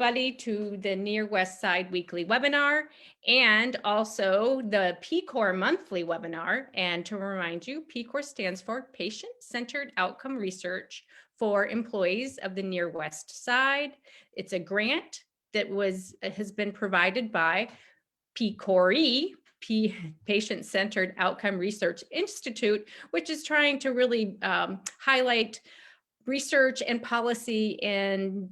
everybody to the Near West Side weekly webinar and also the PCOR monthly webinar. And to remind you, PCOR stands for Patient-Centered Outcome Research for Employees of the Near West Side. It's a grant that has been provided by PCORE, Patient-Centered Outcome Research Institute, which is trying to really highlight research and policy in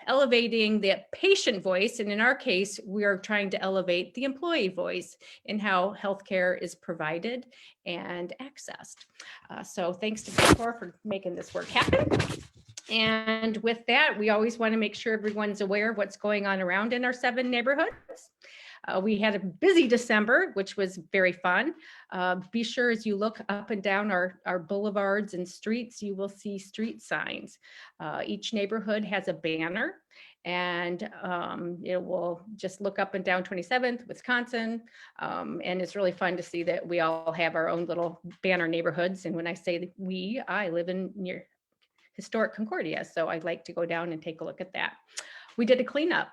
elevating the patient voice. And in our case, we are trying to elevate the employee voice in how healthcare is provided and accessed. So thanks to PCOR for making this work happen. And with that, we always want to make sure everyone's aware of what's going on around in our 7 neighborhoods. We had a busy December, which was very fun. Be sure as you look up and down our boulevards and streets, you will see street signs. Each neighborhood has a banner, and it will just look up and down 27th, Wisconsin. And it's really fun to see that we all have our own little banner neighborhoods. And when I say we, I live near historic Concordia, so I'd like to go down and take a look at that. We did a cleanup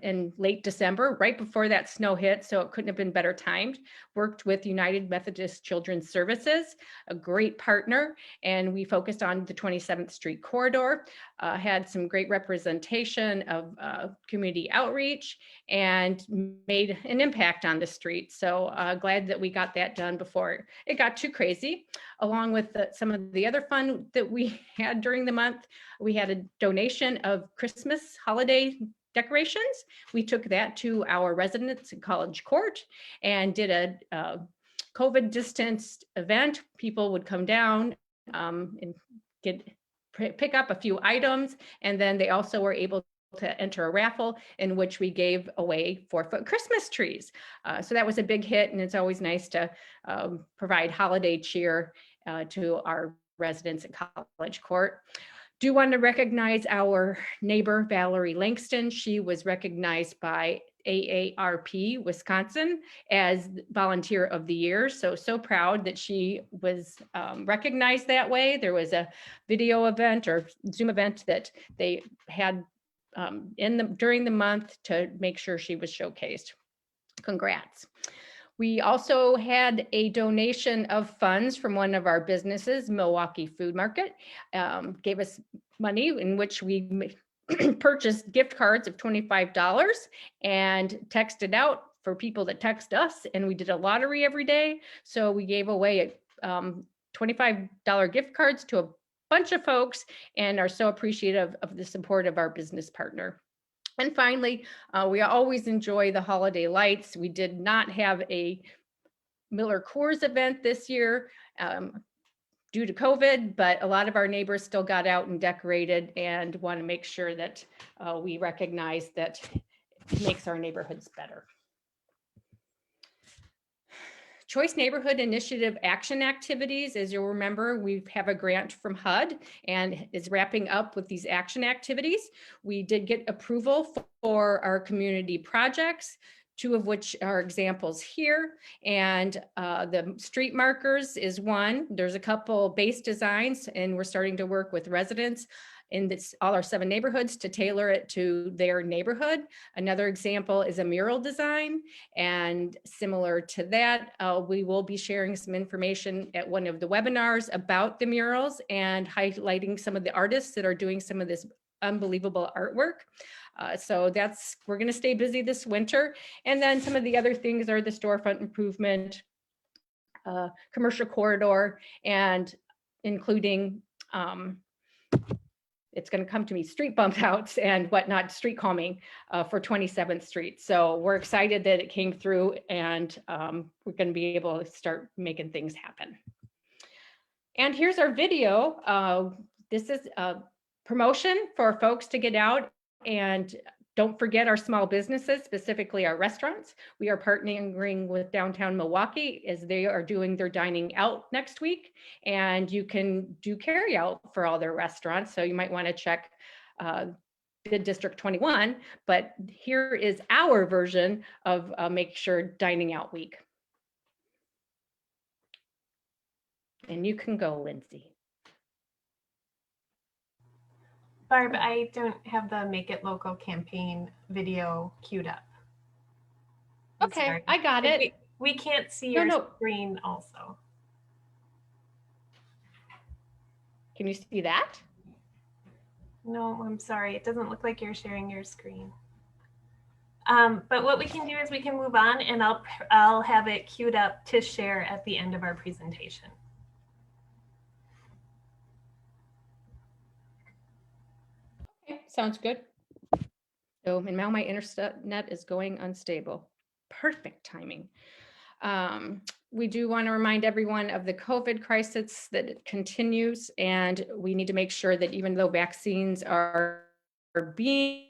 in late December, right before that snow hit, so it couldn't have been better timed. Worked with United Methodist Children's Services, a great partner, and we focused on the 27th Street corridor, had some great representation of community outreach, and made an impact on the street. So glad that we got that done before it got too crazy. Along with some of the other fun that we had during the month, we had a donation of Christmas holiday decorations. We took that to our residents in College Court and did a COVID distanced event. People would come down and pick up a few items, and then they also were able to enter a raffle in which we gave away 4-foot Christmas trees. So that was a big hit, and it's always nice to provide holiday cheer to our residents at College Court. Do want to recognize our neighbor, Valerie Langston. She was recognized by AARP Wisconsin as Volunteer of the Year. So proud that she was recognized that way. There was a video event or Zoom event that they had during the month to make sure she was showcased. Congrats. We also had a donation of funds from one of our businesses, Milwaukee Food Market, gave us money in which we purchased gift cards of $25 and texted out for people that text us. And we did a lottery every day. So we gave away $25 gift cards to a bunch of folks and are so appreciative of the support of our business partner. And finally, we always enjoy the holiday lights. We did not have a Miller Coors event this year due to COVID, but a lot of our neighbors still got out and decorated and want to make sure that we recognize that it makes our neighborhoods better. Choice Neighborhood Initiative action activities, as you'll remember, we have a grant from HUD and is wrapping up with these action activities. We did get approval for our community projects, 2 of which are examples here. And the street markers is one. There's a couple base designs, and we're starting to work with residents in all our 7 neighborhoods to tailor it to their neighborhood. Another example is a mural design. And similar to that, we will be sharing some information at one of the webinars about the murals and highlighting some of the artists that are doing some of this unbelievable artwork. So we're gonna stay busy this winter. And then some of the other things are the storefront improvement, commercial corridor, and including, it's going to come to me, street bump outs and whatnot, street calming for 27th Street. So we're excited that it came through, and we're going to be able to start making things happen. And here's our video. This is a promotion for folks to get out, and don't forget our small businesses, specifically our restaurants. We are partnering with Downtown Milwaukee as they are doing their dining out next week, and you can do carry out for all their restaurants. So you might want to check Bid District 21, but here is our version of Make Sure Dining Out Week. And you can go, Lindsay. Barb, I don't have the Make It Local campaign video queued up. I'm Okay, sorry. I got it. We can't see No, your no. screen also. Can you see that? No, I'm sorry. It doesn't look like you're sharing your screen. But what we can do is we can move on, and I'll have it queued up to share at the end of our presentation. Okay, sounds good. So, and now my internet is going unstable. Perfect timing. We do want to remind everyone of the COVID crisis that it continues, and we need to make sure that even though vaccines are being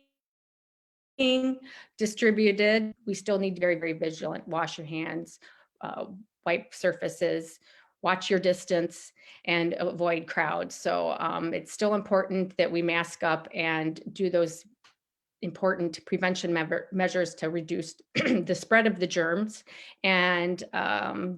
distributed, we still need to be very, very vigilant. Wash your hands, wipe surfaces, watch your distance, and avoid crowds. So it's still important that we mask up and do those important prevention measures to reduce the spread of the germs. And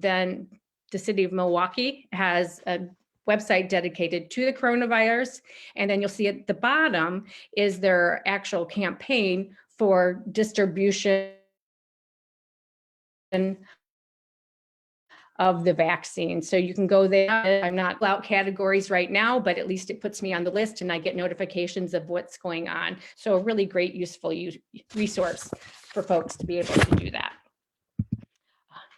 then the city of Milwaukee has a website dedicated to the coronavirus. And then you'll see at the bottom is their actual campaign for distribution of the vaccine. So you can go there. I'm not out categories right now, but at least it puts me on the list and I get notifications of what's going on. So a really great, useful resource for folks to be able to do that.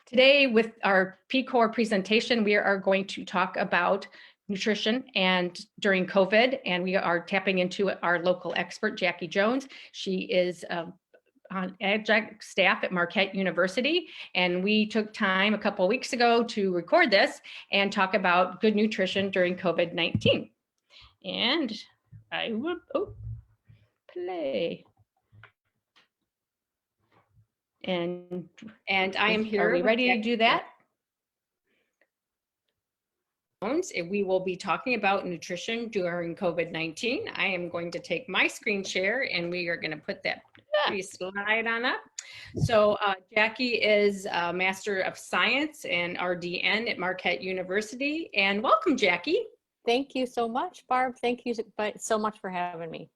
Today with our PCOR presentation, we are going to talk about nutrition and during COVID, and we are tapping into our local expert, Jackie Jones. She is on adjunct staff at Marquette University. And we took time a couple of weeks ago to record this and talk about good nutrition during COVID-19. And I will play. And I am here. Are we ready to do that? We will be talking about nutrition during COVID-19. I am going to take my screen share and we are going to put that slide on up. So Jackie is a Master of Science and RDN at Marquette University. And welcome, Jackie. Thank you so much, Barb. Thank you so much for having me.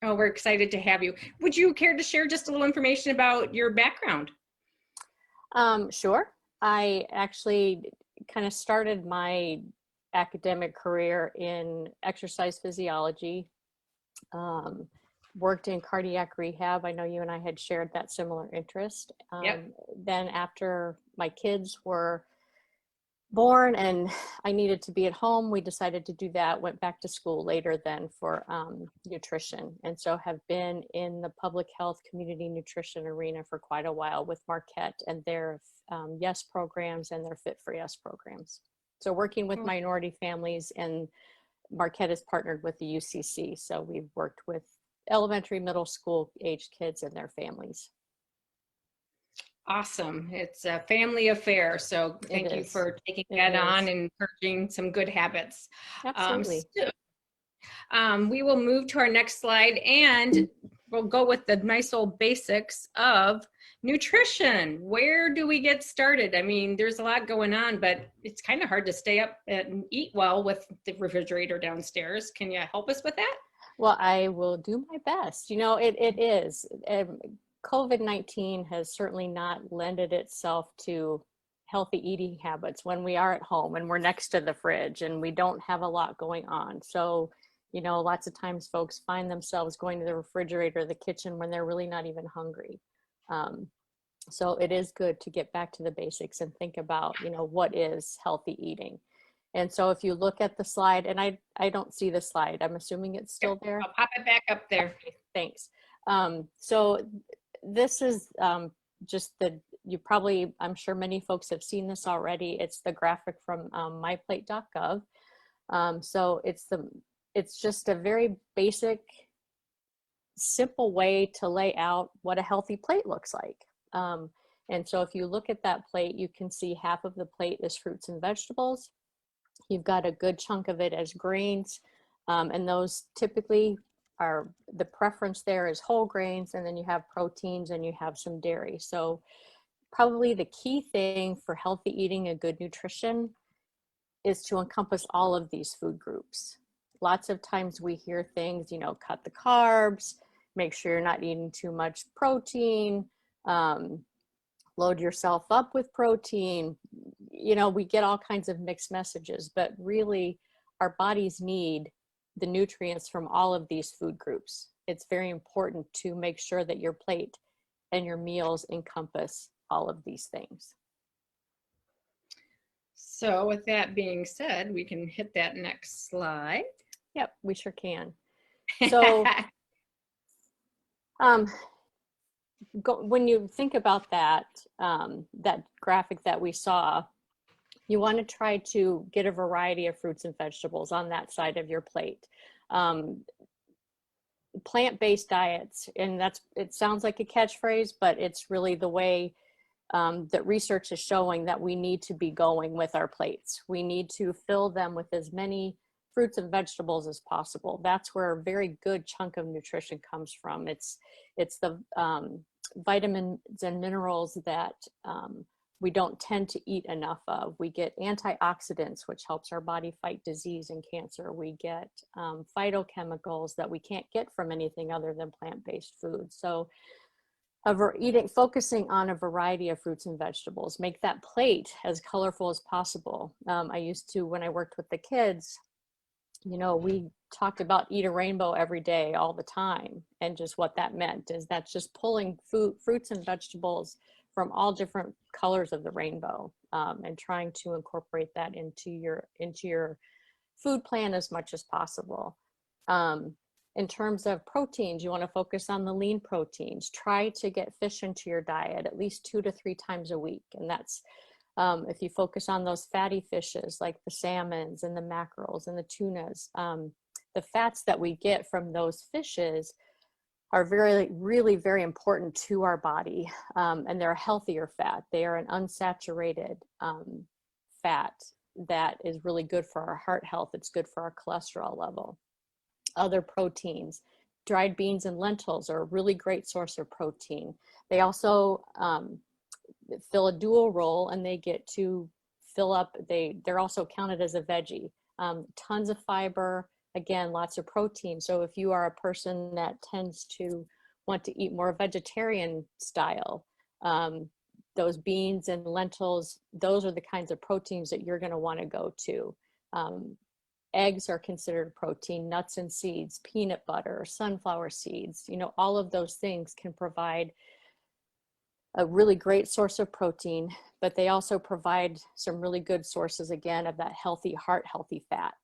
Oh, we're excited to have you. Would you care to share just a little information about your background? Sure. I actually kind of started my academic career in exercise physiology, worked in cardiac rehab. I know you and I had shared that similar interest. Yep. Then after my kids were born and I needed to be at home, we decided to do that, went back to school later then for nutrition. And so have been in the public health community nutrition arena for quite a while with Marquette and their YES programs and their Fit for YES programs. So working with minority families, and Marquette is partnered with the UCC. So we've worked with elementary, middle school age kids and their families. Awesome. It's a family affair. So thank you for taking that on and encouraging some good habits. Absolutely. We will move to our next slide and we'll go with the nice old basics of nutrition. Where do we get started? I mean, there's a lot going on, but it's kind of hard to stay up and eat well with the refrigerator downstairs. Can you help us with that? Well, I will do my best. You know, it is. COVID-19 has certainly not lended itself to healthy eating habits when we are at home and we're next to the fridge and we don't have a lot going on. So, you know, lots of times folks find themselves going to the refrigerator or the kitchen when they're really not even hungry. So it is good to get back to the basics and think about, you know, what is healthy eating. And so if you look at the slide, and I don't see the slide, I'm assuming it's still there. I'll pop it back up there. Thanks. So this is just you probably, I'm sure many folks have seen this already. It's the graphic from MyPlate.gov. So it's just a very basic, simple way to lay out what a healthy plate looks like. And so if you look at that plate, you can see half of the plate is fruits and vegetables. You've got a good chunk of it as grains, and those typically are, the preference there is whole grains, and then you have proteins and you have some dairy. So probably the key thing for healthy eating and good nutrition is to encompass all of these food groups. lots of times we hear things, you know, cut the carbs, make sure you're not eating too much protein, load yourself up with protein. You know, we get all kinds of mixed messages, but really our bodies need the nutrients from all of these food groups. It's very important to make sure that your plate and your meals encompass all of these things. So with that being said, we can hit that next slide. Yep, we sure can. So when you think about that, that graphic that we saw, you want to try to get a variety of fruits and vegetables on that side of your plate. Plant-based diets, and it sounds like a catchphrase, but it's really the way that research is showing that we need to be going with our plates. We need to fill them with as many fruits and vegetables as possible. That's where a very good chunk of nutrition comes from. It's the vitamins and minerals that we don't tend to eat enough of. We get antioxidants, which helps our body fight disease and cancer. We get phytochemicals that we can't get from anything other than plant-based food. So focusing on a variety of fruits and vegetables, make that plate as colorful as possible. I used to, when I worked with the kids, you know, we talked about eat a rainbow every day, all the time. And just what that meant is that's just pulling fruits and vegetables from all different colors of the rainbow, and trying to incorporate that into your food plan as much as possible. In terms of proteins, you want to focus on the lean proteins. Try to get fish into your diet at least 2 to 3 times a week. And that's, if you focus on those fatty fishes like the salmons and the mackerels and the tunas, the fats that we get from those fishes are really very important to our body. And they're a healthier fat. They are an unsaturated fat that is really good for our heart health. It's good for our cholesterol level. Other proteins, dried beans and lentils are a really great source of protein. They also fill a dual role, and they get to fill up, they're also counted as a veggie. Tons of fiber, again, lots of protein. So if you are a person that tends to want to eat more vegetarian style, those beans and lentils, those are the kinds of proteins that you're going to want to go to. Eggs are considered protein, nuts and seeds, peanut butter, sunflower seeds, you know, all of those things can provide a really great source of protein, but they also provide some really good sources, again, of that healthy heart, healthy fat.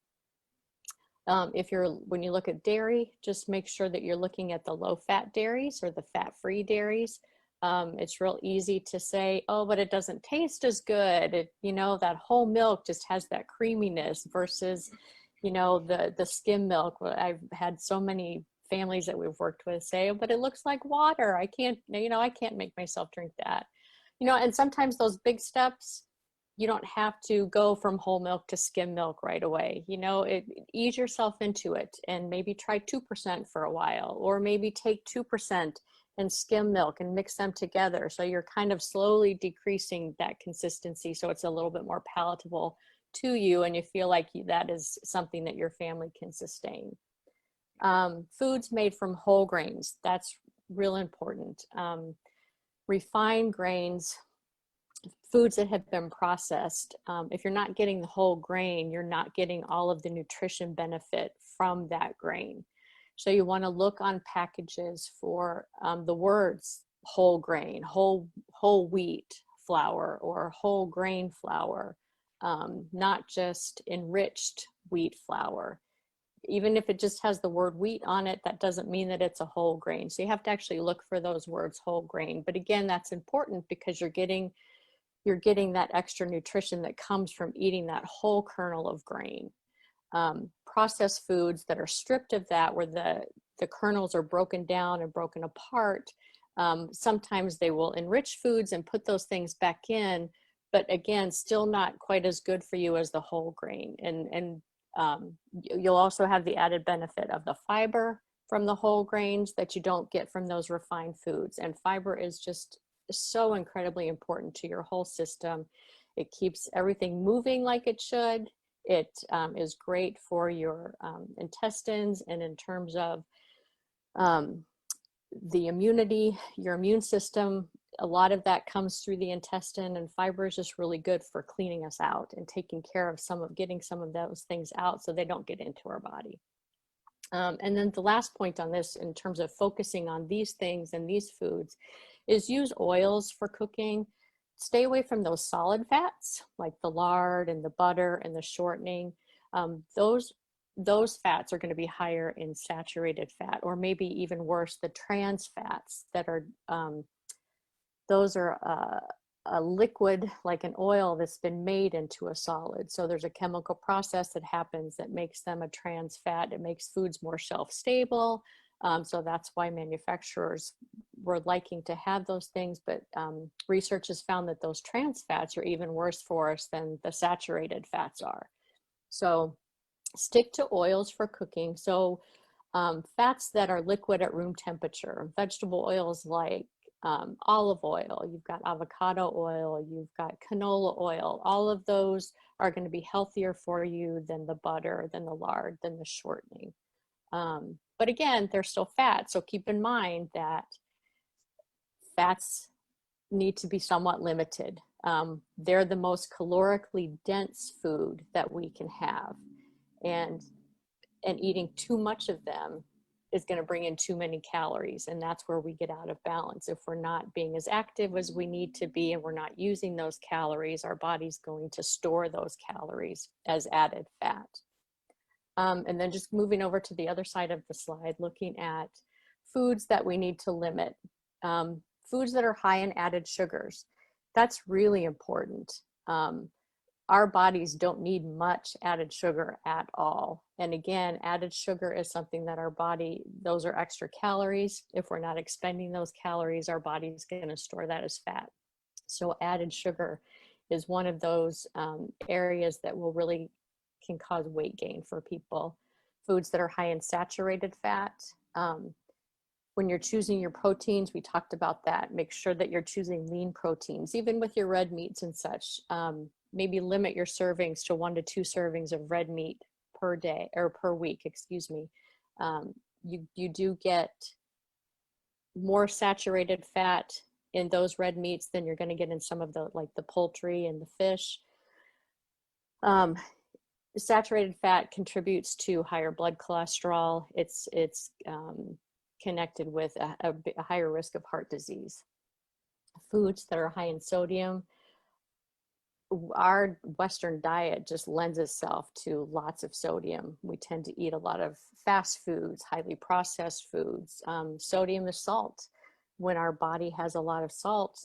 When you look at dairy, just make sure that you're looking at the low fat dairies or the fat-free dairies. It's real easy to say, oh, but it doesn't taste as good. You know, that whole milk just has that creaminess versus, you know, the skim milk. I've had so many families that we've worked with say, oh, but it looks like water. I can't make myself drink that. You know, and sometimes those big steps, you don't have to go from whole milk to skim milk right away. You know, ease yourself into it and maybe try 2% for a while, or maybe take 2% and skim milk and mix them together. So you're kind of slowly decreasing that consistency so it's a little bit more palatable to you and you feel like that is something that your family can sustain. Foods made from whole grains, that's real important. Refined grains, foods that have been processed, if you're not getting the whole grain, you're not getting all of the nutrition benefit from that grain. So you want to look on packages for the words whole grain, whole wheat flour, or whole grain flour, not just enriched wheat flour. Even if it just has the word wheat on it, that doesn't mean that it's a whole grain. So you have to actually look for those words whole grain. But again, that's important because you're getting that extra nutrition that comes from eating that whole kernel of grain. Processed foods that are stripped of that, where the kernels are broken down and broken apart, sometimes they will enrich foods and put those things back in, but again, still not quite as good for you as the whole grain. And you'll also have the added benefit of the fiber from the whole grains that you don't get from those refined foods. And fiber is just so incredibly important to your whole system. It keeps everything moving like it should. It is great for your intestines, and in terms of the immunity, your immune system, a lot of that comes through the intestine, and fiber is just really good for cleaning us out and taking care of getting some of those things out so they don't get into our body. And then the last point on this, in terms of focusing on these things and these foods, is use oils for cooking. Stay away from those solid fats like the lard and the butter and the shortening. Those fats are going to be higher in saturated fat, or maybe even worse, the trans fats that are, those are a liquid, like an oil that's been made into a solid. So there's a chemical process that happens that makes them a trans fat. It makes foods more shelf stable. So that's why manufacturers were liking to have those things, but research has found that those trans fats are even worse for us than the saturated fats are. So stick to oils for cooking. So fats that are liquid at room temperature, vegetable oils like olive oil, you've got avocado oil, you've got canola oil. All of those are going to be healthier for you than the butter, than the lard, than the shortening. But again, they're still fat. So keep in mind that fats need to be somewhat limited. They're the most calorically dense food that we can have. And eating too much of them is going to bring in too many calories, and that's where we get out of balance. If we're not being as active as we need to be and we're not using those calories, our body's going to store those calories as added fat. And then just moving over to the other side of the slide, looking at foods that we need to limit. Foods that are high in added sugars. That's really important. Our bodies don't need much added sugar at all. And again, added sugar is something that our body, those are extra calories. If we're not expending those calories, our body's going to store that as fat. So added sugar is one of those areas that will really can cause weight gain for people. Foods that are high in saturated fat. When you're choosing your proteins, we talked about that. Make sure that you're choosing lean proteins, even with your red meats and such. Maybe limit your servings to 1 to 2 servings of red meat per day, or per week, excuse me. You do get more saturated fat in those red meats than you're going to get in some of the, like the poultry and the fish. Saturated fat contributes to higher blood cholesterol. It's connected with a higher risk of heart disease. Foods that are high in sodium. Our Western diet just lends itself to lots of sodium. We tend to eat a lot of fast foods, highly processed foods. Sodium is salt. When our body has a lot of salt,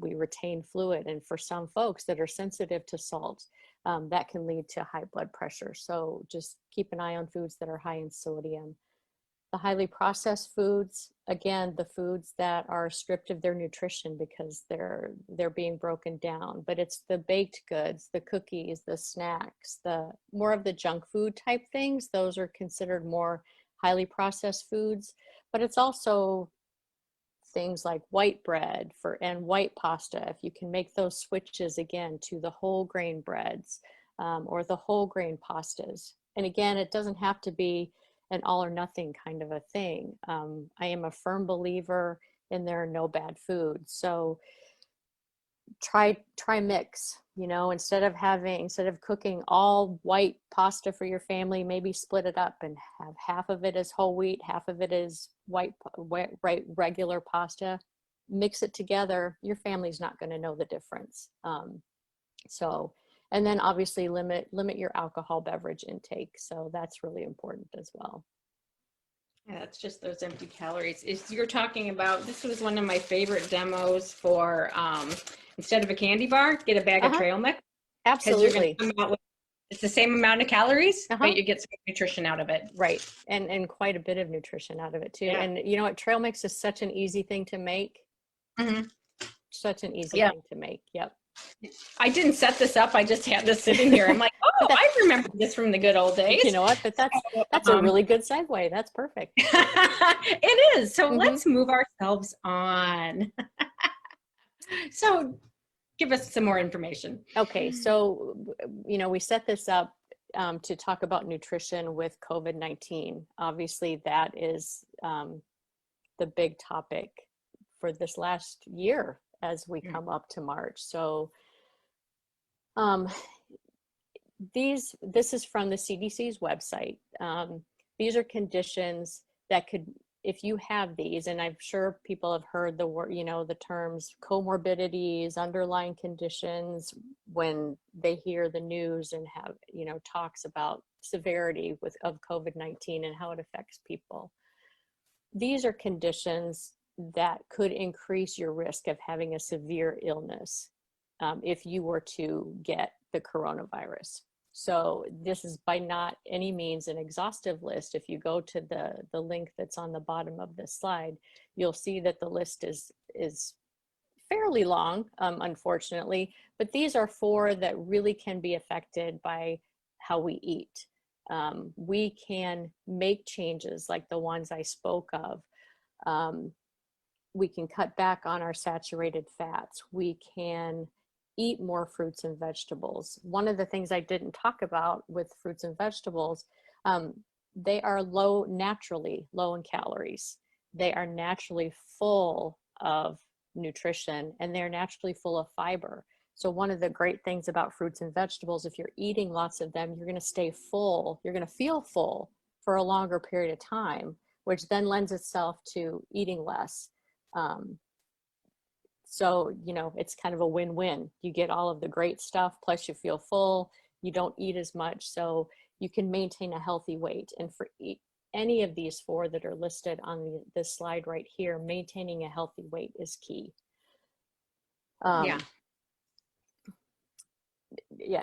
we retain fluid. And for some folks that are sensitive to salt, that can lead to high blood pressure. So just keep an eye on foods that are high in sodium. The highly processed foods, again, the foods that are stripped of their nutrition because they're being broken down, but it's the baked goods, the cookies, the snacks, the more of the junk food type things. Those are considered more highly processed foods, but it's also things like white bread and white pasta. If you can make those switches again to the whole grain breads or the whole grain pastas. And again, it doesn't have to be an all or nothing kind of a thing. I am a firm believer in there are no bad foods. So try mix, instead of cooking all white pasta for your family, maybe split it up and have half of it as whole wheat, half of it is white regular pasta. Mix it together. Your family's not going to know the difference. And then obviously limit your alcohol beverage intake. So that's really important as well. Yeah, it's just those empty calories. You're talking about, this was one of my favorite demos for, instead of a candy bar, get a bag of trail mix. Absolutely. It's the same amount of calories, but you get some nutrition out of it. Right. And quite a bit of nutrition out of it too. Yeah. And you know what? Trail mix is such an easy thing to make. Mm-hmm. Such an easy thing to make. Yep. I didn't set this up. I just had this sitting here. I'm like, oh, I remember this from the good old days. You know what? But that's a really good segue. That's perfect. It is. So let's move ourselves on. So give us some more information. Okay. So, we set this up to talk about nutrition with COVID-19. Obviously, that is the big topic for this last year as we come up to March. So this is from the CDC's website. These are conditions that could, if you have these, and I'm sure people have heard the word, the terms comorbidities, underlying conditions, when they hear the news and have, talks about severity of COVID-19 and how it affects people. These are conditions that could increase your risk of having a severe illness if you were to get the coronavirus. So this is by not any means an exhaustive list. If you go to the link that's on the bottom of this slide, you'll see that the list is fairly long, unfortunately, but these are 4 that really can be affected by how we eat. We can make changes like the ones I spoke of. We can cut back on our saturated fats. We can eat more fruits and vegetables. One of the things I didn't talk about with fruits and vegetables, they are naturally low in calories. They are naturally full of nutrition, and they're naturally full of fiber. So one of the great things about fruits and vegetables, if you're eating lots of them, you're going to stay full. You're going to feel full for a longer period of time, which then lends itself to eating less. So, it's kind of a win-win. You get all of the great stuff, plus you feel full, you don't eat as much, so you can maintain a healthy weight. And for any of these 4 that are listed on this slide right here, maintaining a healthy weight is key. Yeah,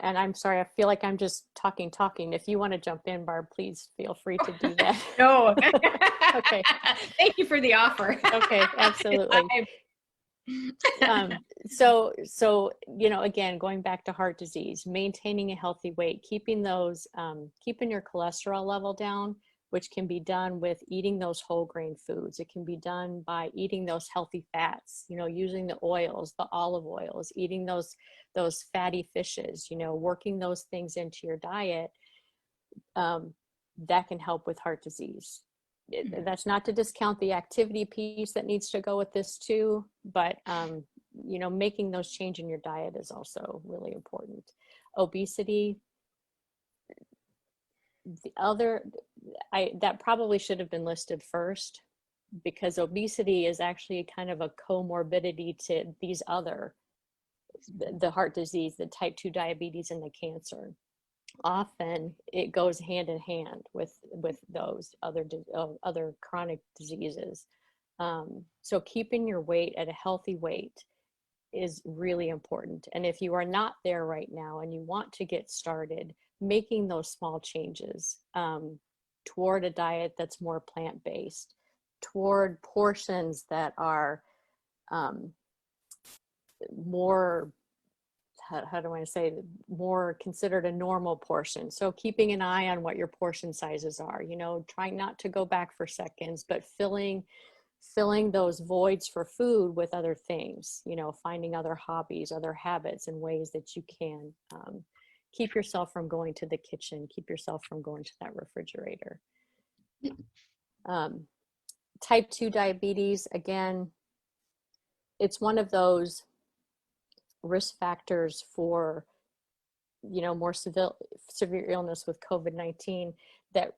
and I'm sorry, I feel like I'm just talking. If you want to jump in, Barb, please feel free to do that. No. Okay. Thank you for the offer. Okay, absolutely. So, again, going back to heart disease, maintaining a healthy weight, keeping your cholesterol level down, which can be done with eating those whole grain foods. It can be done by eating those healthy fats, using the oils, the olive oils, eating those fatty fishes, working those things into your diet. That can help with heart disease. That's not to discount the activity piece that needs to go with this too, but making those changes in your diet is also really important. Obesity, that probably should have been listed first, because obesity is actually kind of a comorbidity to these the heart disease, the type 2 diabetes, and the cancer. Often it goes hand in hand with those other chronic diseases. So keeping your weight at a healthy weight is really important. And if you are not there right now and you want to get started, making those small changes toward a diet that's more plant-based, toward portions that are more, how do I say, more considered a normal portion. So keeping an eye on what your portion sizes are, trying not to go back for seconds, but filling those voids for food with other things, finding other hobbies, other habits, and ways that you can keep yourself from going to the kitchen, keep yourself from going to that refrigerator. Type 2 diabetes, again, it's one of those risk factors for, more severe illness with COVID-19 that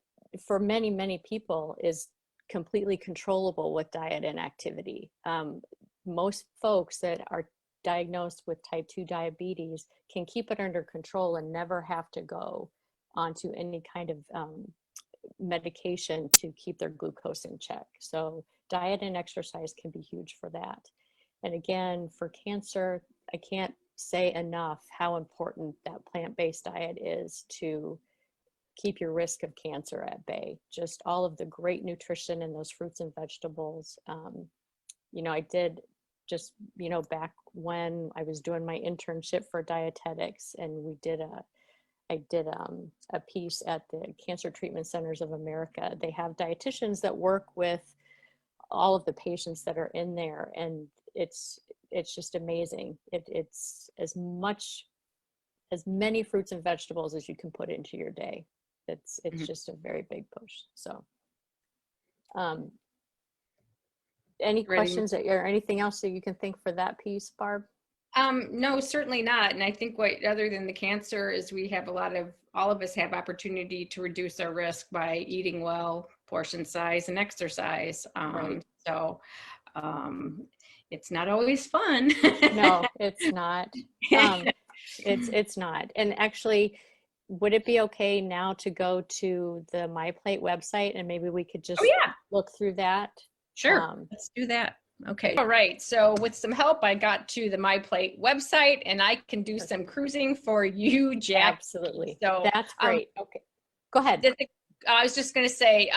for many, many people is completely controllable with diet and activity. Most folks that are diagnosed with type 2 diabetes can keep it under control and never have to go onto any kind of medication to keep their glucose in check. So diet and exercise can be huge for that. And again, for cancer, I can't say enough how important that plant-based diet is to keep your risk of cancer at bay. Just all of the great nutrition in those fruits and vegetables. I did just, back when I was doing my internship for dietetics, and I did a piece at the Cancer Treatment Centers of America. They have dietitians that work with all of the patients that are in there, and it's just amazing. It's as much as many fruits and vegetables as you can put into your day. It's just a very big push. So any questions or anything else that you can think for that piece, Barb? No, certainly not. And I think what, other than the cancer, is we have all of us have opportunity to reduce our risk by eating well, portion size, and exercise. Right. So it's not always fun. No, it's not. It's not. And actually, would it be okay now to go to the MyPlate website and maybe we could just look through that? Sure, let's do that. Okay. All right. So with some help, I got to the MyPlate website and I can do some cruising for you, Jack. Absolutely. So that's great. Okay. Go ahead. I was just going to say,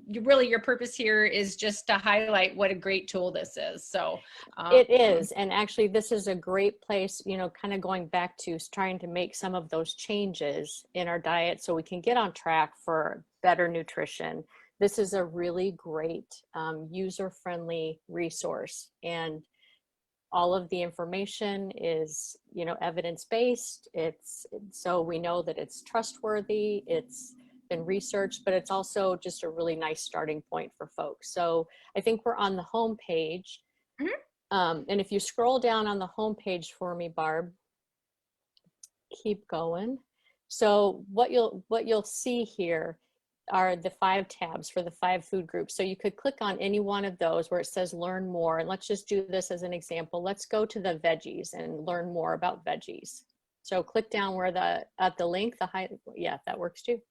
your purpose here is just to highlight what a great tool this is. So it is. And actually, this is a great place, you know, kind of going back to trying to make some of those changes in our diet so we can get on track for better nutrition. This is a really great user-friendly resource, and all of the information is, you know, evidence-based. So we know that it's trustworthy, it's been researched, but it's also just a really nice starting point for folks. So I think we're on the home page. And if you scroll down on the home page for me, Barb, keep going. So what you'll see here are the 5 tabs for the 5 food groups. So you could click on any one of those where it says learn more. And let's just do this as an example. Let's go to the veggies and learn more about veggies. So click down where at the link, yeah, that works too.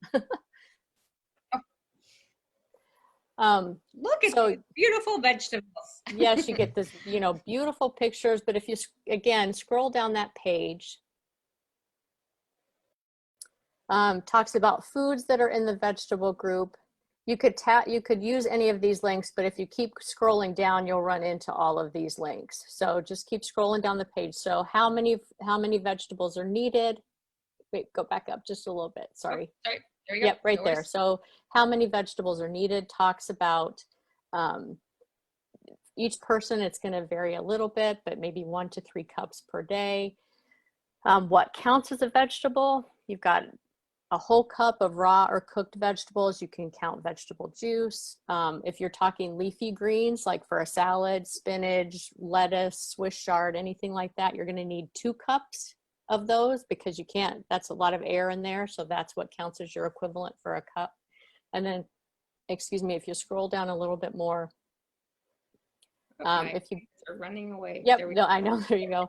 Look at these beautiful vegetables. Yes, you get this, you know, beautiful pictures. But if you, again, scroll down that page, talks about foods that are in the vegetable group. You could use any of these links, but if you keep scrolling down, you'll run into all of these links. So just keep scrolling down the page. So how many vegetables are needed? Wait, go back up just a little bit. Sorry. Oh, sorry. There you go. Yep, right there. So how many vegetables are needed talks about each person. It's going to vary a little bit, but maybe 1 to 3 cups per day. What counts as a vegetable? You've got a whole cup of raw or cooked vegetables. You can count vegetable juice. If you're talking leafy greens, like for a salad, spinach, lettuce, Swiss chard, anything like that, you're going to need 2 cups of those, because you can't, that's a lot of air in there. So that's what counts as your equivalent for a cup. And then, excuse me, if you scroll down a little bit more, if you are running away. Yep, no, I know, there you go.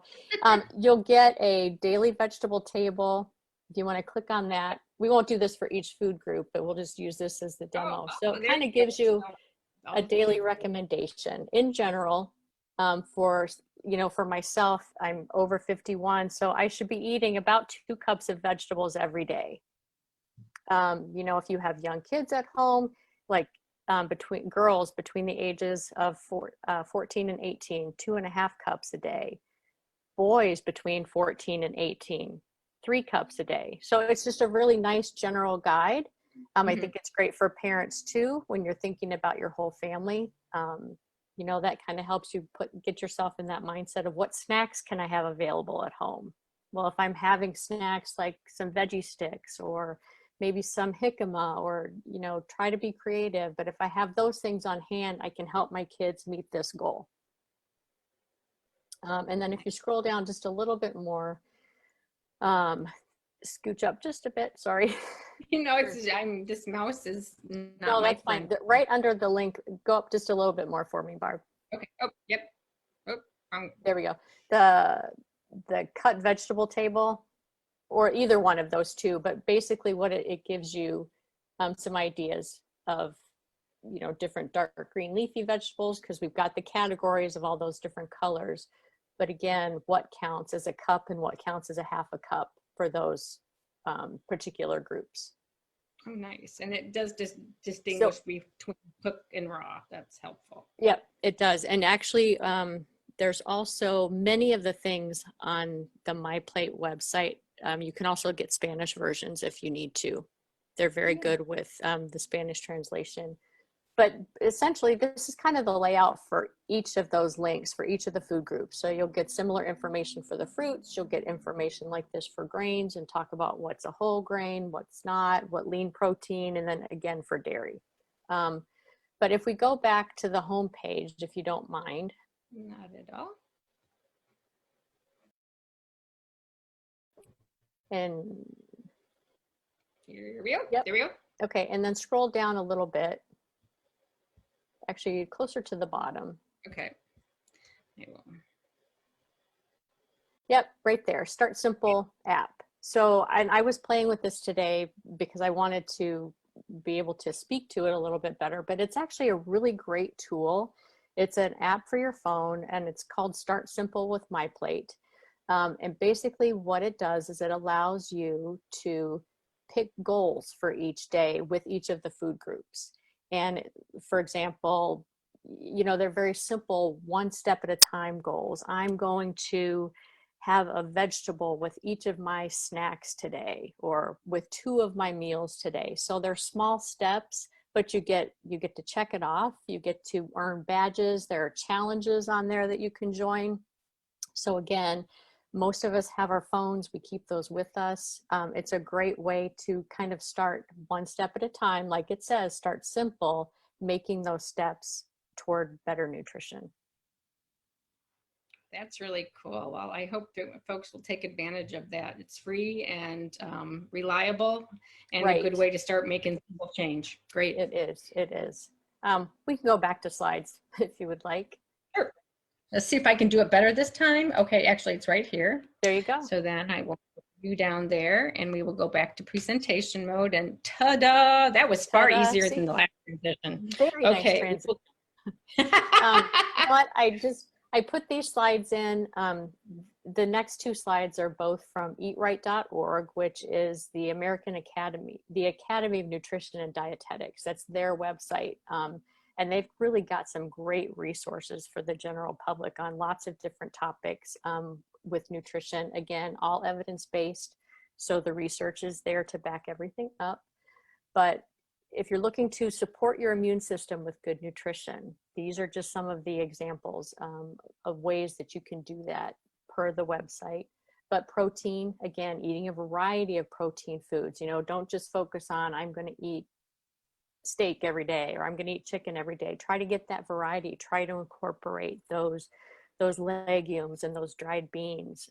You'll get a daily vegetable table. If you want to click on that, we won't do this for each food group, but we'll just use this as the demo. So it kind of gives you a daily recommendation in general. For, you know, for myself, I'm over 51, so I should be eating about 2 cups of vegetables every day. You know, if you have young kids at home, like between girls between the ages of 14 and 18, 2.5 cups a day. Boys between 14 and 18, 3 cups a day. So it's just a really nice general guide. I think it's great for parents too, when you're thinking about your whole family. You know, that kind of helps you get yourself in that mindset of what snacks can I have available at home? Well, if I'm having snacks like some veggie sticks or maybe some jicama, or, you know, try to be creative. But if I have those things on hand, I can help my kids meet this goal. And then if you scroll down just a little bit more, scooch up just a bit, sorry. You know, this mouse is not no, my that's fine. friend. Right under the link, go up just a little bit more for me, Barb. Okay. Oh, yep. Oh, there we go. The cut vegetable table, or either one of those two, but basically what it gives you some ideas of, you know, different dark green leafy vegetables, because we've got the categories of all those different colors. But again, what counts as a cup and what counts as a half a cup for those particular groups. Oh, nice. And it does distinguish between cooked and raw. That's helpful. Yep, it does. And actually, there's also many of the things on the MyPlate website. You can also get Spanish versions if you need to. They're very good with the Spanish translation. but essentially this is kind of the layout for each of those links for each of the food groups. So you'll get similar information for the fruits, you'll get information like this for grains and talk about what's a whole grain, what's not, what lean protein, and then again for dairy. But if we go back to the home page, if you don't mind. Not at all. And here we go. Yep. There we go. Okay, and then scroll down a little bit. Actually, closer to the bottom. Okay. I will. Yep, right there. Start Simple app. So I was playing with this today because I wanted to be able to speak to it a little bit better, but it's actually a really great tool. It's an app for your phone and it's called Start Simple with MyPlate. And basically what it does is it allows you to pick goals for each day with each of the food groups. And for example, you know, they're very simple, one step at a time goals. I'm going to have a vegetable with each of my snacks today, or with 2 of my meals today. So they're small steps, but you get to check it off. You get to earn badges. There are challenges on there that you can join. So again, most of us have our phones. We keep those with us. It's a great way to kind of start one step at a time. Like it says, start simple, making those steps toward better nutrition. That's really cool. Well, I hope that folks will take advantage of that. It's free and reliable and a good way to start making simple change. Great. It is. It is. We can go back to slides if you would like. Sure. Let's see if I can do it better this time. Okay, actually it's right here. There you go. So then I will put you down there and we will go back to presentation mode and ta-da! That was far easier than the last transition. Very nice transition. But I put these slides in. The next 2 slides are both from eatright.org, which is the American Academy, the Academy of Nutrition and Dietetics. That's their website. And they've really got some great resources for the general public on lots of different topics with nutrition. Again, all evidence-based. So the research is there to back everything up. But if you're looking to support your immune system with good nutrition, these are just some of the examples of ways that you can do that per the website. But protein, again, eating a variety of protein foods. You know, don't just focus on, I'm going to eat steak every day, or I'm going to eat chicken every day. Try to get that variety. Try to incorporate those legumes and those dried beans,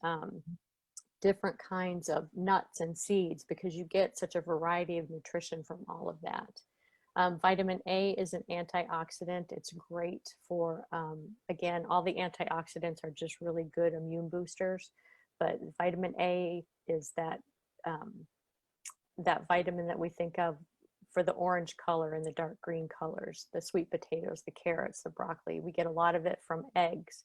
different kinds of nuts and seeds, because you get such a variety of nutrition from all of that. Vitamin A is an antioxidant. It's great for, again, all the antioxidants are just really good immune boosters, but vitamin A is that vitamin that we think of for the orange color and the dark green colors, the sweet potatoes, the carrots, the broccoli. We get a lot of it from eggs.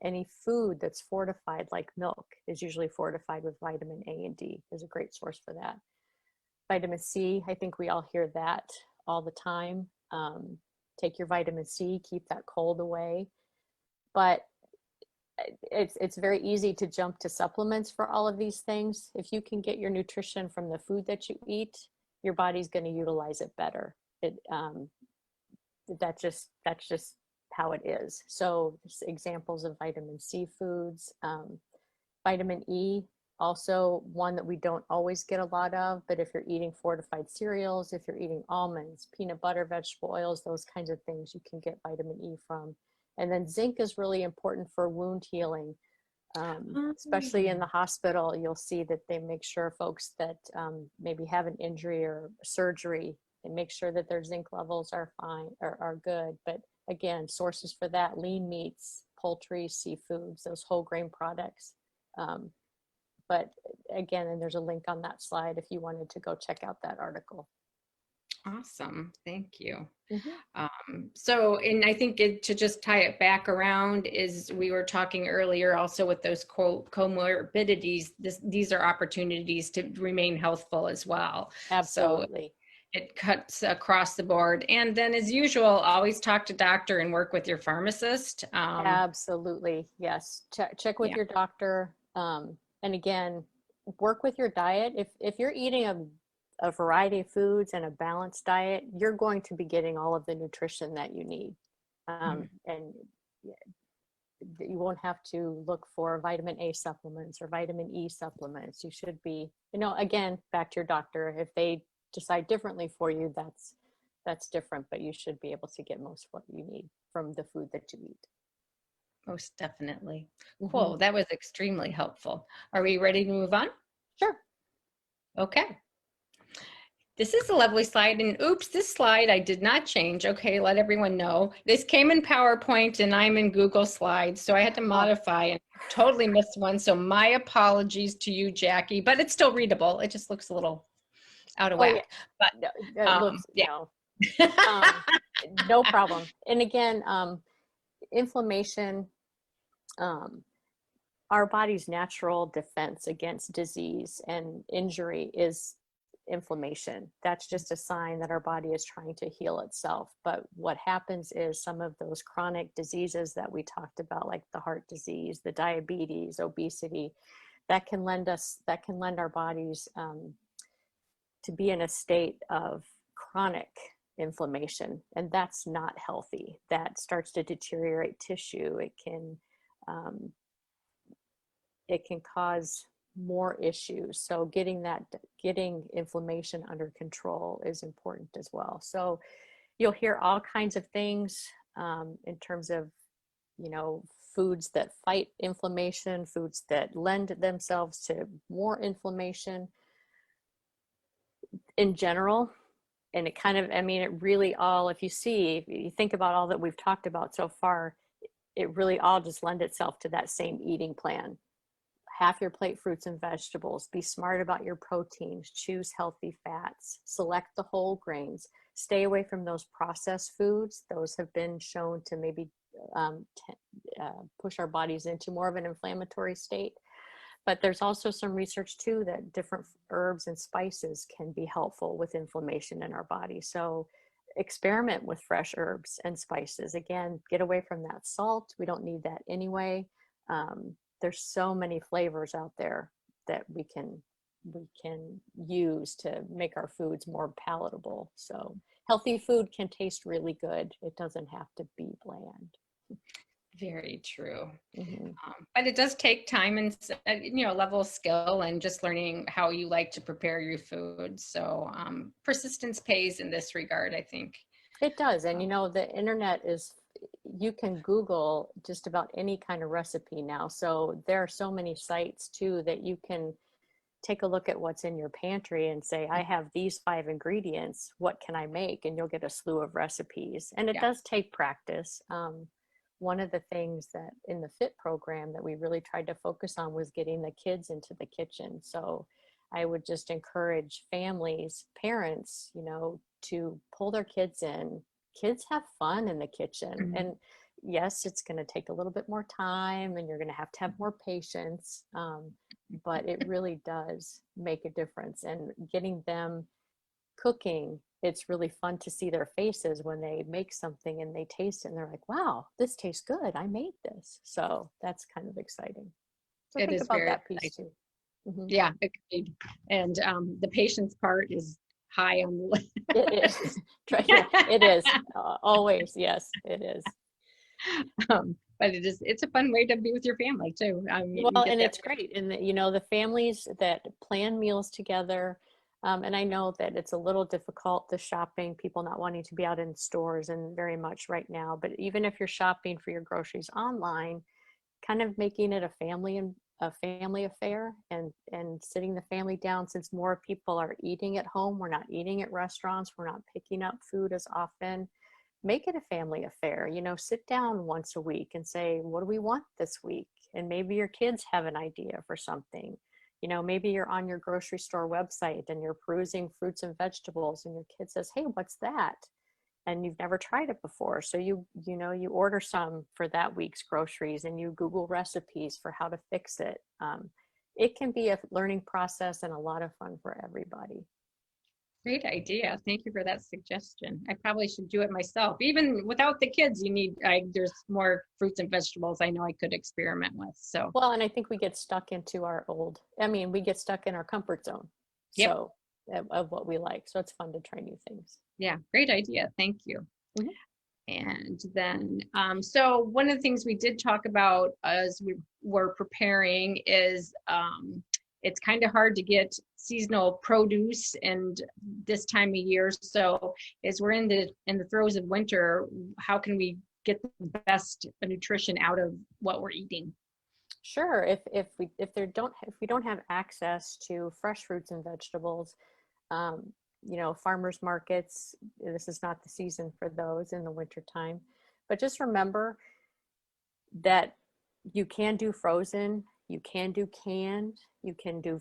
Any food that's fortified, like milk, is usually fortified with vitamin A and D. Is a great source for that. Vitamin C, I think we all hear that all the time. Take your vitamin C, keep that cold away. But it's very easy to jump to supplements for all of these things. If you can get your nutrition from the food that you eat, your body's going to utilize it better. That's just how it is. So examples of vitamin C foods. Vitamin E, also one that we don't always get a lot of, but if you're eating fortified cereals, if you're eating almonds, peanut butter, vegetable oils, those kinds of things, you can get vitamin E from. And then zinc is really important for wound healing. Especially in the hospital, you'll see that they make sure folks that maybe have an injury or surgery, they make sure that their zinc levels are fine or are good. But again, sources for that: lean meats, poultry, seafoods, those whole grain products. But again, and there's a link on that slide if you wanted to go check out that article. Awesome. Thank you. Mm-hmm. So, and I think to just tie it back around is we were talking earlier also with those comorbidities, these are opportunities to remain healthful as well. Absolutely. So it cuts across the board. And then as usual, always talk to doctor and work with your pharmacist. Absolutely. Yes. Check with your doctor. And again, work with your diet. If you're eating a variety of foods and a balanced diet, you're going to be getting all of the nutrition that you need. And you won't have to look for vitamin A supplements or vitamin E supplements. You should be, again, back to your doctor. If they decide differently for you, that's different, but you should be able to get most of what you need from the food that you eat. Most definitely. Cool. That was extremely helpful. Are we ready to move on? Sure. Okay. This is a lovely slide, and oops, this slide I did not change. Okay, let everyone know. This came in PowerPoint and I'm in Google Slides, so I had to modify and totally missed one. So my apologies to you, Jackie, but it's still readable. It just looks a little out of whack. Yeah. But yeah. No problem. And again, inflammation, our body's natural defense against disease and injury is inflammation. That's just a sign that our body is trying to heal itself. But what happens is some of those chronic diseases that we talked about, like the heart disease, the diabetes, obesity, that can lend our bodies to be in a state of chronic inflammation, and that's not healthy. That starts to deteriorate tissue. It can cause more issues. So getting inflammation under control is important as well. So you'll hear all kinds of things in terms of, foods that fight inflammation, foods that lend themselves to more inflammation in general. And it kind of, it really all, if you think about all that we've talked about so far, it really all just lend itself to that same eating plan. Half your plate fruits and vegetables, be smart about your proteins, choose healthy fats, select the whole grains, stay away from those processed foods. Those have been shown to maybe push our bodies into more of an inflammatory state. But there's also some research too that different herbs and spices can be helpful with inflammation in our body. So experiment with fresh herbs and spices. Again, get away from that salt. We don't need that anyway. There's so many flavors out there that we can use to make our foods more palatable. So healthy food can taste really good. It doesn't have to be bland. Very true. But it does take time and level of skill and just learning how you like to prepare your food. So persistence pays in this regard, I think. It does. And the internet you can Google just about any kind of recipe now. So there are so many sites too that you can take a look at what's in your pantry and say, I have these 5 ingredients, what can I make? And you'll get a slew of recipes. And it does take practice. One of the things that in the FIT program that we really tried to focus on was getting the kids into the kitchen. So I would just encourage families, parents, to pull their kids in. Kids have fun in the kitchen. And yes, it's going to take a little bit more time and you're going to have more patience. But it really does make a difference. And getting them cooking, it's really fun to see their faces when they make something and they taste it and they're like, wow, this tastes good. I made this. So that's kind of exciting. So think about that piece too. Yeah, agreed. And the patience part is high on the list. It is. It is. Always. Yes, it is. But it's a fun way to be with your family too. Well, and it's great. And the families that plan meals together, and I know that it's a little difficult, the shopping, people not wanting to be out in stores and very much right now, but even if you're shopping for your groceries online, kind of making it a family affair and sitting the family down, since more people are eating at home, we're not eating at restaurants, we're not picking up food as often. Make it a family affair. Sit down once a week and say, what do we want this week? And maybe your kids have an idea for something. Maybe you're on your grocery store website and you're perusing fruits and vegetables and your kid says, hey, what's that? And you've never tried it before. So you order some for that week's groceries and you Google recipes for how to fix it. It can be a learning process and a lot of fun for everybody. Great idea. Thank you for that suggestion. I probably should do it myself. Even without the kids, there's more fruits and vegetables I know I could experiment with. So well, and I think we get stuck into we get stuck in our comfort zone. Yep. So of what we like. So it's fun to try new things. Yeah, great idea. Thank you. Mhm. And then, so one of the things we did talk about as we were preparing is it's kind of hard to get seasonal produce and this time of year. So as we're in the throes of winter, how can we get the best nutrition out of what we're eating? Sure. If we don't have access to fresh fruits and vegetables, farmers markets, this is not the season for those in the winter time. But just remember that you can do frozen, you can do canned, you can do,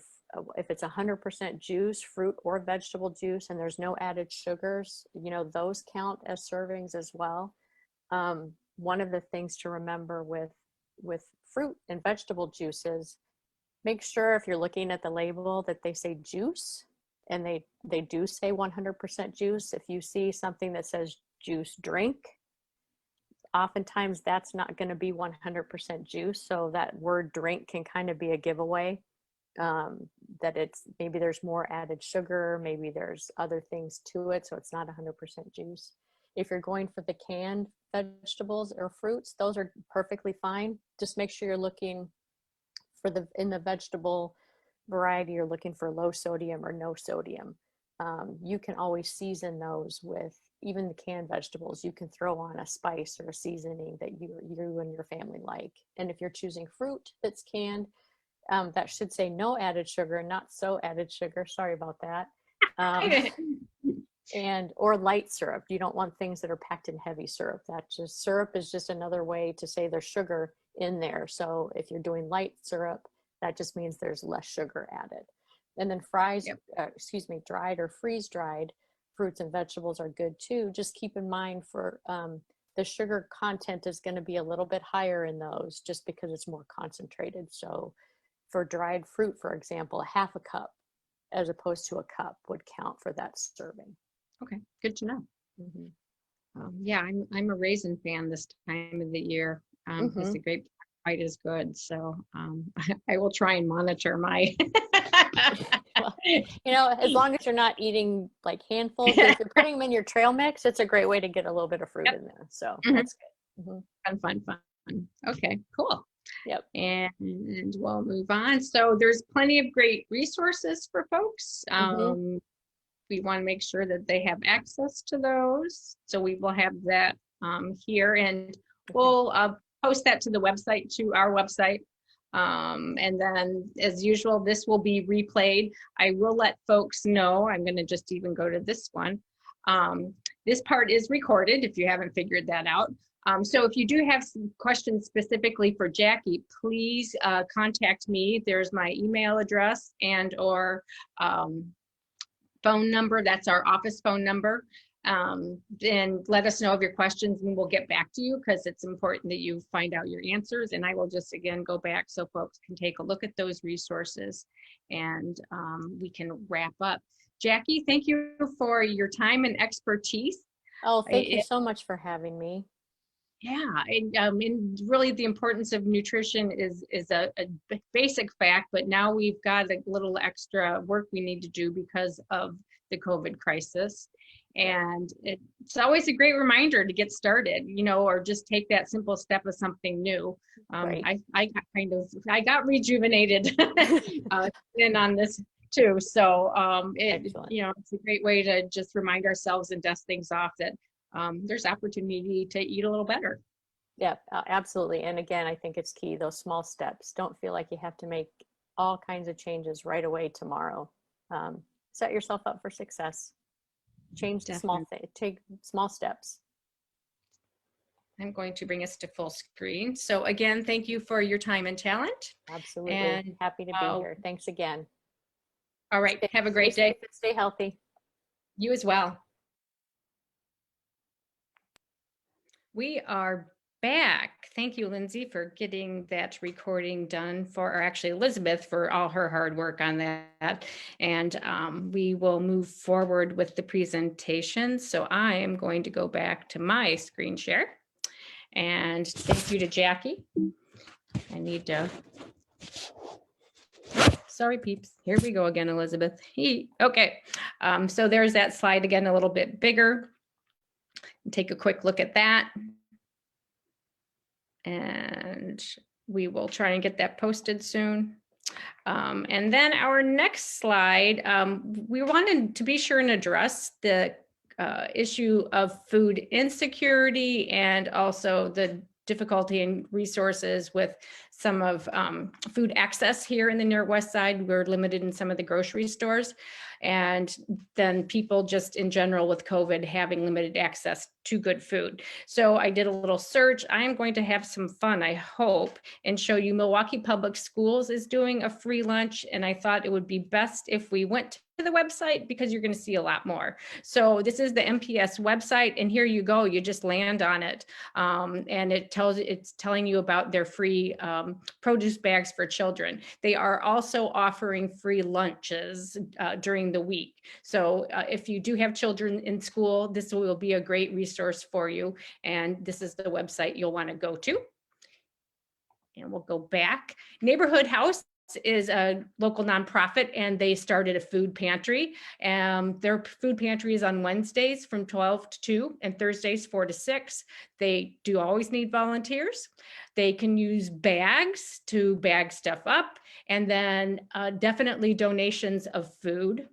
if it's 100% juice, fruit or vegetable juice, and there's no added sugars, those count as servings as well. One of the things to remember with fruit and vegetable juices, make sure if you're looking at the label that they say juice, and they do say 100% juice. If you see something that says juice drink, oftentimes that's not going to be 100% juice. So that word drink can kind of be a giveaway, that it's maybe there's more added sugar, maybe there's other things to it, so it's not 100% juice. If you're going for the canned vegetables or fruits, those are perfectly fine. Just make sure you're looking for in the vegetable variety, you're looking for low sodium or no sodium. You can always season those with, even the canned vegetables, you can throw on a spice or a seasoning that you and your family like. And if you're choosing fruit that's canned, that should say no added sugar, not so added sugar. Sorry about that. Or light syrup. You don't want things that are packed in heavy syrup. Syrup is just another way to say there's sugar in there. So if you're doing light syrup, that just means there's less sugar added. And then dried or freeze-dried fruits and vegetables are good too. Just keep in mind for the sugar content is going to be a little bit higher in those just because it's more concentrated. So for dried fruit, for example, a half a cup as opposed to a cup would count for that serving. Okay, good to know. Mm-hmm. Yeah, I'm a raisin fan this time of the year. Because the grape quite as good. So I will try and monitor my. Well, as long as you're not eating like handfuls, but if you're putting them in your trail mix, it's a great way to get a little bit of fruit in there. So that's good. Fun. Okay, cool. Yep. And we'll move on. So there's plenty of great resources for folks. We want to make sure that they have access to those. So we will have that here, and we'll post that to our website. And then as usual, this will be replayed. I will let folks know, I'm going to just even go to this one. This part is recorded if you haven't figured that out. So if you do have some questions specifically for Jackie, please contact me. There's my email address and/or phone number. That's our office phone number. Then let us know of your questions and we'll get back to you, because it's important that you find out your answers. And I will just again go back so folks can take a look at those resources, and we can wrap up. Jackie, thank you for your time and expertise. Oh, thank you so much for having me. Yeah, and really the importance of nutrition is a basic fact, but now we've got a little extra work we need to do because of the COVID crisis. And it's always a great reminder to get started, or just take that simple step of something new. Right. I got rejuvenated in on this too. So it's a great way to just remind ourselves and dust things off that there's opportunity to eat a little better. Yeah, absolutely. And again, I think it's key, those small steps. Don't feel like you have to make all kinds of changes right away tomorrow. Set yourself up for success. Change the small thing, take small steps. I'm going to bring us to full screen. So again, thank you for your time and talent. Absolutely. And happy to be here. Thanks again. All right. Have a great day. Stay healthy. You as well. We are back. Thank you, Lindsay, for getting that recording done or actually Elizabeth for all her hard work on that. And we will move forward with the presentation. So I am going to go back to my screen share. And thank you to Jackie. I need to, sorry, peeps. Here we go again, Elizabeth. Okay, so there's that slide again, a little bit bigger. Take a quick look at that. And we will try and get that posted soon. And then our next slide, we wanted to be sure and address the issue of food insecurity and also the difficulty in resources with some of food access here in the Near West Side. We're limited in some of the grocery stores. And then people just in general with COVID having limited access to good food. So I did a little search. I am going to have some fun, I hope, and show you Milwaukee Public Schools is doing a free lunch. And I thought it would be best if we went to the website because you're going to see a lot more. So this is the MPS website, and here you go. You just land on it, and it's telling you about their free produce bags for children. They are also offering free lunches during the week. So if you do have children in school, this will be a great resource for you. And this is the website you'll want to go to. And we'll go back. Neighborhood House is a local nonprofit, and they started a food pantry. Their food pantry is on Wednesdays from 12 to 2 and Thursdays 4 to 6. They do always need volunteers. They can use bags to bag stuff up, and then definitely donations of food.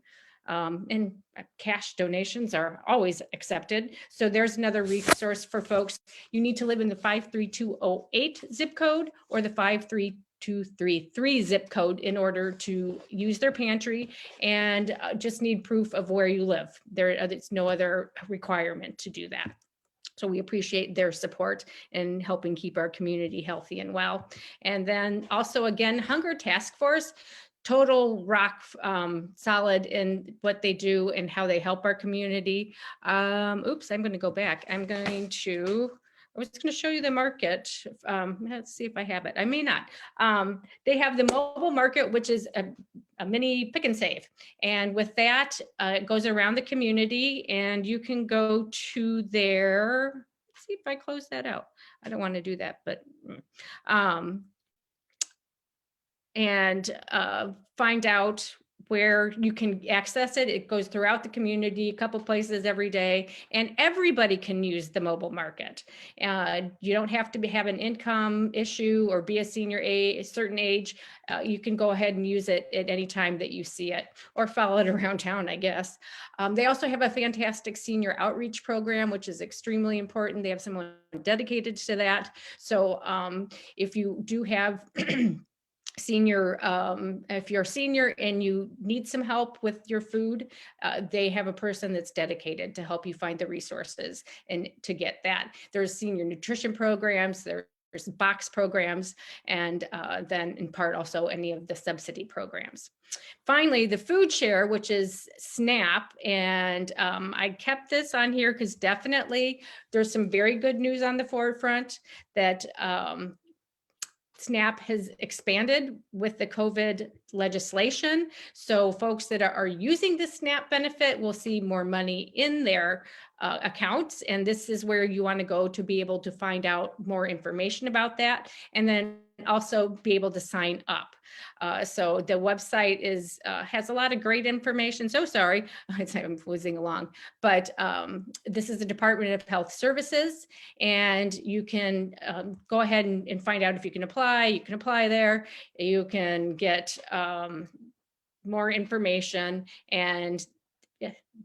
And cash donations are always accepted. So there's another resource for folks. You need to live in the 53208 zip code or the 53233 zip code in order to use their pantry, and just need proof of where you live. There's no other requirement to do that. So we appreciate their support in helping keep our community healthy and well. And then also, again, Hunger Task Force, total rock solid in what they do and how they help our community. Oops, I'm going to go back. I was going to show you the market. Let's see if I have it. I may not. They have the mobile market, which is a mini pick and save. And with that, it goes around the community, and you can go to their, let's see if I close that out. I don't want to do that, but and find out where you can access it. It goes throughout the community, a couple places every day, and everybody can use the mobile market. You don't have to have an income issue or be a senior a certain age. You can go ahead and use it at any time that you see it, or follow it around town, I guess. They also have a fantastic senior outreach program, which is extremely important. They have someone dedicated to that. So if you do have senior, if you're a senior and you need some help with your food, they have a person that's dedicated to help you find the resources and to get that. There's senior nutrition programs, there's box programs, and then in part also any of the subsidy programs. Finally, the food share, which is SNAP, and I kept this on here because definitely there's some very good news on the forefront that SNAP has expanded with the COVID legislation. So folks that are using the SNAP benefit will see more money in their accounts. And this is where you want to go to be able to find out more information about that, and then also be able to sign up. So the website has a lot of great information. So sorry, I'm whizzing along, but this is the Department of Health Services, and you can go ahead and find out if you can apply. You can apply there. You can get more information, and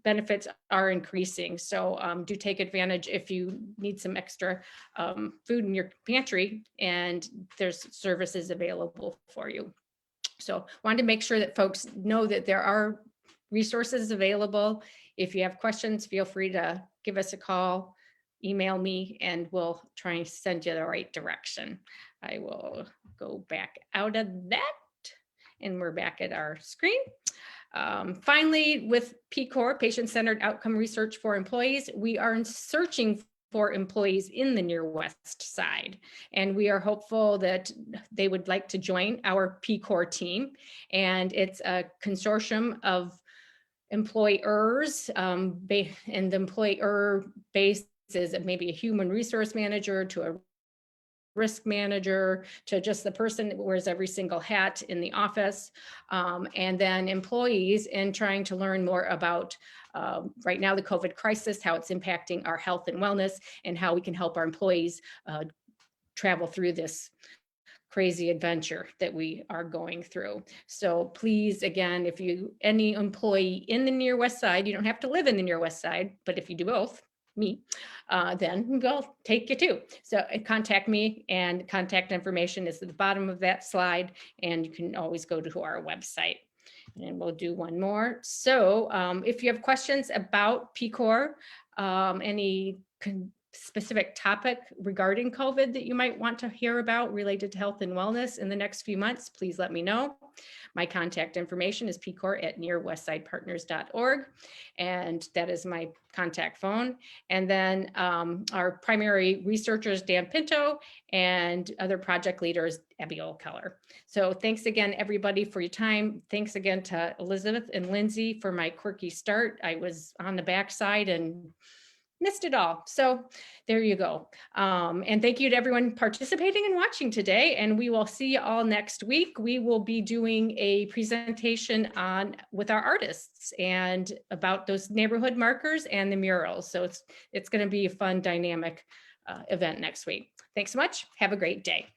benefits are increasing. So do take advantage if you need some extra food in your pantry, and there's services available for you. So wanted to make sure that folks know that there are resources available. If you have questions, feel free to give us a call, email me, and we'll try and send you the right direction. I will go back out of that, and we're back at our screen. Finally, with PCOR, Patient-Centered Outcome Research for Employees, we are searching for employees in the Near West Side, and we are hopeful that they would like to join our PCOR team. And it's a consortium of employers, and the employer base is maybe a human resource manager to a risk manager to just the person that wears every single hat in the office, and then employees in trying to learn more about right now the COVID crisis, how it's impacting our health and wellness, and how we can help our employees travel through this crazy adventure that we are going through. So please, again, if you, any employee in the near West Side, you don't have to live in the near West Side, but if you do both, me, then we'll take you too. So contact me, and contact information is at the bottom of that slide, and you can always go to our website. And we'll do one more. So if you have questions about PCOR, any specific topic regarding COVID that you might want to hear about related to health and wellness in the next few months, please let me know. My contact information is pcor@nearwestsidepartners.org, and that is my contact phone. And then our primary researchers, Dan Pinto, and other project leaders, Abigail Keller. So thanks again, everybody, for your time. Thanks again to Elizabeth and Lindsay for my quirky start. I was on the backside and missed it all. So there you go. And thank you to everyone participating and watching today. And we will see you all next week. We will be doing a presentation with our artists and about those neighborhood markers and the murals. So it's going to be a fun, dynamic event next week. Thanks so much. Have a great day.